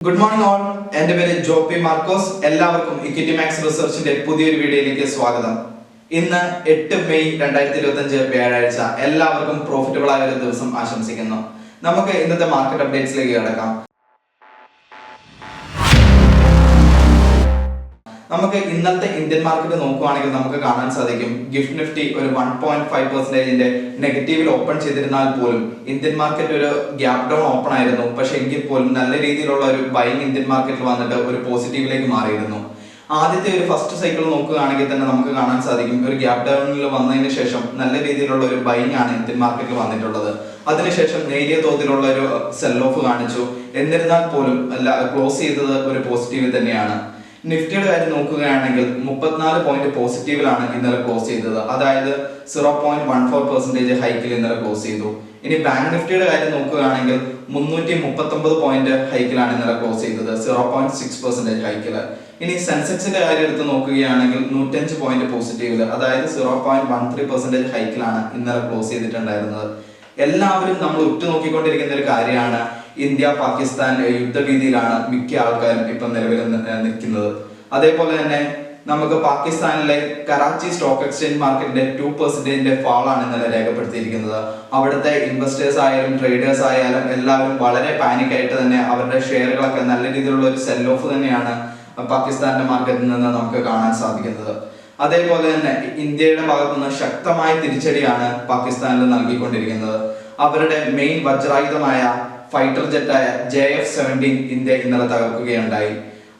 Good morning all. എൻ്റെ പേര് ജോപ്പി മാർക്കോസ്. എല്ലാവർക്കും ഇക്വിറ്റി മാക്സ് റിസർച്ചിന്റെ പുതിയൊരു വീഡിയോയിലേക്ക് സ്വാഗതം. ഇന്ന് 8 മെയ് 2025 വ്യാഴാഴ്ച. എല്ലാവർക്കും പ്രോഫിറ്റബിൾ ആയ ഒരു ദിവസം ആശംസിക്കുന്നു. നമുക്ക് ഇന്നത്തെ മാർക്കറ്റ് അപ്ഡേറ്റ്സിലേക്ക് കിടക്കാം. നമുക്ക് ഇന്നത്തെ ഇന്ത്യൻ മാർക്കറ്റ് നോക്കുകയാണെങ്കിൽ നമുക്ക് കാണാൻ സാധിക്കും ഗിഫ്റ്റ് നിഫ്റ്റി ഒരു 1.5% നെഗറ്റീവിൽ ഓപ്പൺ ചെയ്തിരുന്നാൽ പോലും ഇന്ത്യൻ മാർക്കറ്റ് ഒരു ഗ്യാപ് ഡൗൺ ഓപ്പൺ ആയിരുന്നു. പക്ഷെ എങ്കിൽ പോലും നല്ല രീതിയിലുള്ള ഒരു ബൈങ് ഇന്ത്യൻ മാർക്കറ്റിൽ വന്നിട്ട് ഒരു പോസിറ്റീവിലേക്ക് മാറിയിരുന്നു. ആദ്യത്തെ ഒരു ഫസ്റ്റ് സൈക്കിൾ നോക്കുകയാണെങ്കിൽ തന്നെ നമുക്ക് കാണാൻ സാധിക്കും ഒരു ഗ്യാപ് ഡൗണിൽ വന്നതിന് ശേഷം നല്ല രീതിയിലുള്ള ഒരു ബൈങ് ആണ് ഇന്ത്യൻ മാർക്കറ്റിൽ വന്നിട്ടുള്ളത്. അതിനുശേഷം നേരിയ തോതിലുള്ള ഒരു സെൽ ഓഫ് കാണിച്ചു. എന്നിരുന്നാൽ പോലും ക്ലോസ് ചെയ്തത് ഒരു പോസിറ്റീവ് തന്നെയാണ്. നിഫ്റ്റിയുടെ കാര്യം നോക്കുകയാണെങ്കിൽ 34 പോയിന്റ് പോസിറ്റീവിലാണ് ഇന്നലെ ക്ലോസ് ചെയ്തത്. അതായത് 0.14% ഹൈക്കിൽ ഇന്നലെ ക്ലോസ് ചെയ്തു. ഇനി ബാങ്ക് നിഫ്റ്റിയുടെ കാര്യം നോക്കുകയാണെങ്കിൽ 339 പോയിന്റ് ഹൈക്കിലാണ് ഇന്നലെ ക്ലോസ് ചെയ്തത്, 0.6% ഹൈക്കില്. ഇനി സെൻസെക്സിന്റെ കാര്യം എടുത്ത് നോക്കുകയാണെങ്കിൽ 105 പോയിന്റ് പോസിറ്റീവില്, അതായത് 0.13% ഹൈക്കിലാണ് ഇന്നലെ ക്ലോസ് ചെയ്തിട്ടുണ്ടായിരുന്നത്. എല്ലാവരും നമ്മൾ ഉറ്റുനോക്കിക്കൊണ്ടിരിക്കുന്ന ഒരു കാര്യമാണ് ഇന്ത്യ പാകിസ്ഥാൻ യുദ്ധഭീതിയിലാണ് മിക്ക ആൾക്കാരും ഇപ്പൊ നിലവിൽ നിൽക്കുന്നത്. അതേപോലെ തന്നെ നമുക്ക് പാകിസ്ഥാനിലെ കറാച്ചി സ്റ്റോക്ക് എക്സ്ചേഞ്ച് മാർക്കറ്റിന്റെ 2% ഫാളാണ് ഇന്നലെ രേഖപ്പെടുത്തിയിരിക്കുന്നത്. അവിടുത്തെ ഇൻവെസ്റ്റേഴ്സ് ആയാലും ട്രേഡേഴ്സ് ആയാലും എല്ലാവരും വളരെ പാനിക് ആയിട്ട് തന്നെ അവരുടെ ഷെയറുകളൊക്കെ നല്ല രീതിയിലുള്ള ഒരു സെൽ ഓഫ് തന്നെയാണ് പാകിസ്ഥാന്റെ മാർക്കറ്റിൽ നിന്ന് നമുക്ക് കാണാൻ സാധിക്കുന്നത്. അതേപോലെ തന്നെ ഇന്ത്യയുടെ ഭാഗത്തു നിന്ന് ശക്തമായ തിരിച്ചടിയാണ് പാകിസ്ഥാനിൽ നൽകിക്കൊണ്ടിരിക്കുന്നത്. അവരുടെ മെയിൻ വജ്രായുധമായ ഫൈറ്റർ ജെറ്റായ JF-17 ഇന്ത്യ ഇന്നലെ തകർക്കുകയുണ്ടായി.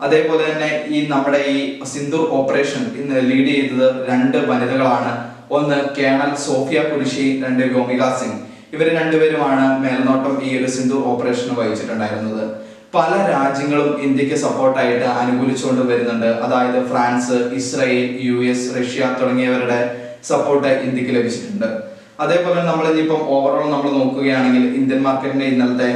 അതേപോലെ തന്നെ നമ്മുടെ ഈ സിന്ദൂർ ഓപ്പറേഷൻ ഇന്ന് ലീഡ് ചെയ്തത് 2 വനിതകളാണ്. ഒന്ന് കേണൽ സോഫിയ കുരിശി, 2 വ്യോമിക സിംഗ്. ഇവർ രണ്ടുപേരുമാണ് മേൽനോട്ടം ഈ ഒരു സിന്ദൂർ ഓപ്പറേഷൻ വഹിച്ചിട്ടുണ്ടായിരുന്നത്. പല രാജ്യങ്ങളും ഇന്ത്യക്ക് സപ്പോർട്ടായിട്ട് അനുകൂലിച്ചുകൊണ്ട് വരുന്നുണ്ട്. അതായത് ഫ്രാൻസ്, ഇസ്രായേൽ, US, റഷ്യ തുടങ്ങിയവരുടെ സപ്പോർട്ട് ഇന്ത്യക്ക് ലഭിച്ചിട്ടുണ്ട്. അതേപോലെ നമ്മൾ ഇനിയിപ്പം ഓവറോൾ നമ്മൾ നോക്കുകയാണെങ്കിൽ ഇന്ത്യൻ മാർക്കറ്റിന്റെ ഇന്നലത്തെ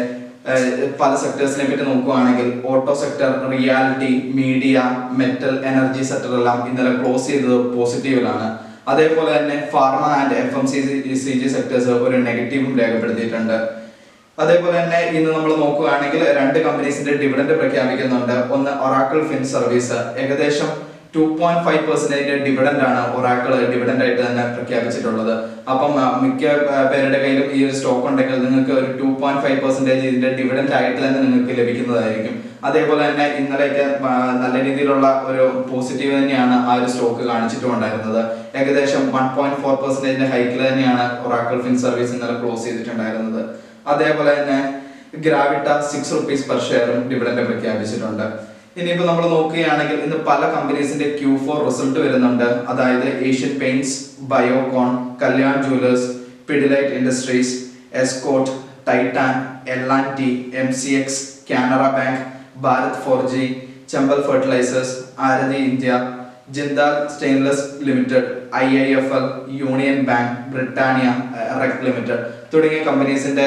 പല സെക്ടേഴ്സിനെ പറ്റി നോക്കുകയാണെങ്കിൽ auto sector, reality, media, metal, energy sector എല്ലാം ഇന്നലെ ക്ലോസ് ചെയ്തത് പോസിറ്റീവിലാണ്. അതേപോലെ തന്നെ ഫാർമ ആൻഡ് FMCG സെക്ടേഴ്സ് ഒരു നെഗറ്റീവും രേഖപ്പെടുത്തിയിട്ടുണ്ട്. അതേപോലെ തന്നെ ഇന്ന് നമ്മൾ നോക്കുകയാണെങ്കിൽ 2 കമ്പനീസിന്റെ ഡിവിഡൻഡ് പ്രഖ്യാപിക്കുന്നുണ്ട്. ഒന്ന് ഒറാക്കിൾ ഫിൻ സർവീസ്, ഏകദേശം 2.5% ഡിവിഡൻഡ് ആണ് ഒറാക്കിൾ ഡിവിഡൻഡ് ആയിട്ട് തന്നെ പ്രഖ്യാപിച്ചിട്ടുള്ളത്. അപ്പം മിക്ക പേരുടെ കയ്യിലും ഈ ഒരു സ്റ്റോക്ക് ഉണ്ടെങ്കിൽ നിങ്ങൾക്ക് ഒരു 2.5% ഇതിന്റെ ഡിവിഡൻഡ് ആയിട്ട് തന്നെ നിങ്ങൾക്ക് ലഭിക്കുന്നതായിരിക്കും. അതേപോലെ തന്നെ ഇന്നലെയൊക്കെ നല്ല രീതിയിലുള്ള ഒരു പോസിറ്റീവ് തന്നെയാണ് ആ ഒരു സ്റ്റോക്ക് കാണിച്ചിട്ടുണ്ടായിരുന്നത്. ഏകദേശം 1.4% ഹൈക്കിൽ തന്നെയാണ് ഒറാക്കിൾ ഫിൻ സർവീസ് ഇന്നലെ ക്ലോസ് ചെയ്തിട്ടുണ്ടായിരുന്നത്. അതേപോലെ തന്നെ ഗ്രാവിറ്റ 6 rupees പെർ ഷെയറും ഡിവിഡൻഡ് പ്രഖ്യാപിച്ചിട്ടുണ്ട്. ഇനിയിപ്പോൾ നമ്മൾ നോക്കുകയാണെങ്കിൽ ഇന്ന് പല കമ്പനീസിന്റെ Q4 റിസൾട്ട് വരുന്നുണ്ട്. അതായത് Asian Paints, Biocon, Kalyan Jewellers, Pidilite Industries, Escort, Titan, L&T, MCX, Canara Bank, Bharat Forge, Chambal Fertilisers, Aarti India, Jindal Stainless Limited, IIFL, Union Bank, Britannia, REC Limited തുടങ്ങിയ കമ്പനീസിന്റെ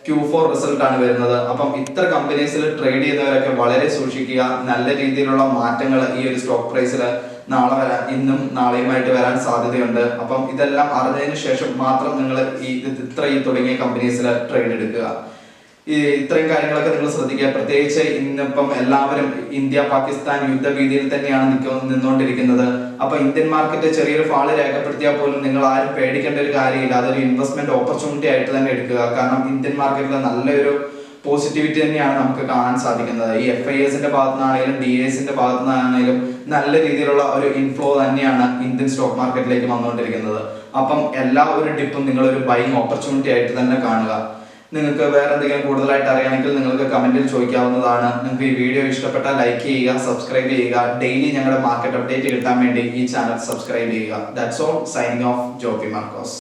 Q4 റിസൾട്ട് ആണ് വരുന്നത്. അപ്പം ഇത്ര കമ്പനീസിൽ ട്രേഡ് ചെയ്യുന്നവരൊക്കെ വളരെ സൂക്ഷിക്കുക. നല്ല രീതിയിലുള്ള മാറ്റങ്ങൾ ഈ ഒരു സ്റ്റോക്ക് പ്രൈസിൽ നാളെ വരാൻ, ഇന്നും നാളെയുമായിട്ട് വരാൻ സാധ്യതയുണ്ട്. അപ്പം ഇതെല്ലാം അറിഞ്ഞതിന് ശേഷം മാത്രം നിങ്ങൾ ഈ തുടങ്ങിയ കമ്പനീസിൽ ട്രേഡ് എടുക്കുക. ഇത്രയും കാര്യങ്ങളൊക്കെ നിങ്ങൾ ശ്രദ്ധിക്കുക. പ്രത്യേകിച്ച് ഇന്നിപ്പം എല്ലാവരും ഇന്ത്യ പാകിസ്ഥാൻ യുദ്ധഭീതിയിൽ തന്നെയാണ് നിന്നുകൊണ്ടിരിക്കുന്നത്. അപ്പൊ ഇന്ത്യൻ മാർക്കറ്റ് ചെറിയൊരു ഫാള് രേഖപ്പെടുത്തിയാൽ പോലും നിങ്ങൾ ആരും പേടിക്കേണ്ട ഒരു കാര്യമില്ല. അതൊരു ഇൻവെസ്റ്റ്മെന്റ് ഓപ്പർച്യൂണിറ്റി ആയിട്ട് തന്നെ എടുക്കുക. കാരണം ഇന്ത്യൻ മാർക്കറ്റിൽ നല്ലൊരു പോസിറ്റിവിറ്റി തന്നെയാണ് നമുക്ക് കാണാൻ സാധിക്കുന്നത്. ഈ FISന്റെ ഭാഗത്തു നിന്നാണെങ്കിലും DASന്റെ ഭാഗത്തു നിന്നാണെങ്കിലും നല്ല രീതിയിലുള്ള ഒരു ഇൻഫ്ലോ തന്നെയാണ് ഇന്ത്യൻ സ്റ്റോക്ക് മാർക്കറ്റിലേക്ക് വന്നുകൊണ്ടിരിക്കുന്നത്. അപ്പം എല്ലാ ഒരു ഡിപ്പും നിങ്ങളൊരു ബൈങ് ഓപ്പർച്യൂണിറ്റി ആയിട്ട് തന്നെ കാണുക. നിങ്ങൾക്ക് വേറെ എന്തെങ്കിലും കൂടുതലായിട്ട് അറിയണമെങ്കിൽ നിങ്ങൾക്ക് കമന്റിൽ ചോദിക്കാവുന്നതാണ്. നിങ്ങൾക്ക് ഈ വീഡിയോ ഇഷ്ടപ്പെട്ടാൽ ലൈക്ക് ചെയ്യുക, സബ്സ്ക്രൈബ് ചെയ്യുക. ഡെയിലി ഞങ്ങളുടെ മാർക്കറ്റ് അപ്ഡേറ്റ് കിട്ടാൻ വേണ്ടി ഈ ചാനൽ സബ്സ്ക്രൈബ് ചെയ്യുക. That's all. Signing off, Joppy Markose.